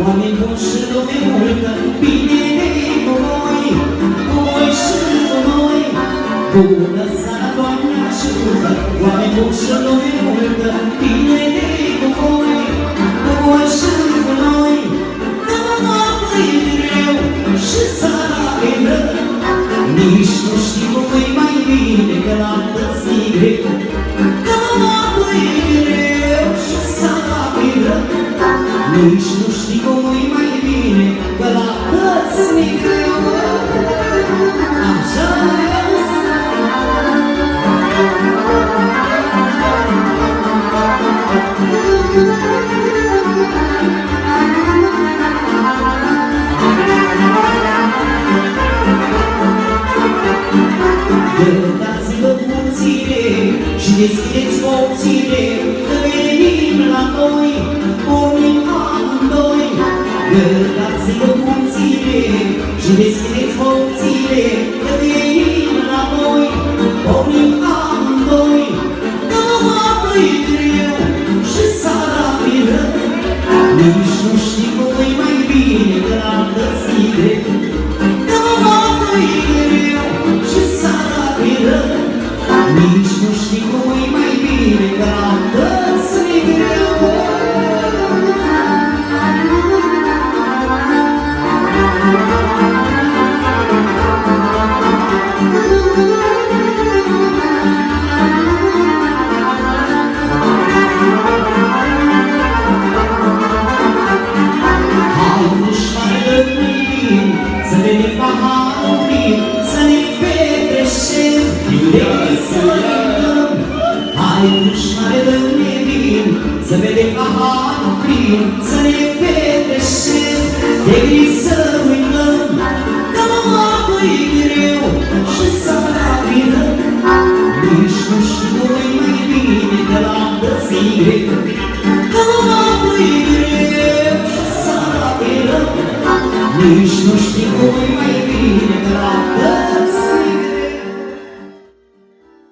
oameni buni și lume multă, bine cu voi și cu noi. Bună seara, Doamne ajută, oameni buni și lume multă, bine cu voi și cu noi. Dă-mă apoi greu și seara e rău, nici nu știu cum e mai bine că l-am găsit greu. Dă-mă apoi greu și seara e rău, nici nu știu cum e mai bine că l-am găsit greu. Așa Gătați-vă puține și deschideți porțile, că venim la noi, pornim amândoi. Gătați-vă puține și deschideți porțile, că venim la noi, pornim amândoi. Dă-mă apă-i greu și seara-i rău, nici nu știu cum e mai bine că l-am găsit greu. Dă-mă apă-i greu și seara-i rău, nici nu știu cum e mai bine că l-am găsit greu. Să vedem paharul plin, să ne petreșem, iubirii să uităm. Hai dușmane, dă-ne vin, să vedem paharul plin, să ne petreșem, de gri să uităm. Dă-mă apă-i greu și seara-i rău, nici nu știu cum e mai bine că l-am găsit greu. Dă-mă apă-i greu și seara-i rău, nici nu știu cum e mai bine că l-am găsit.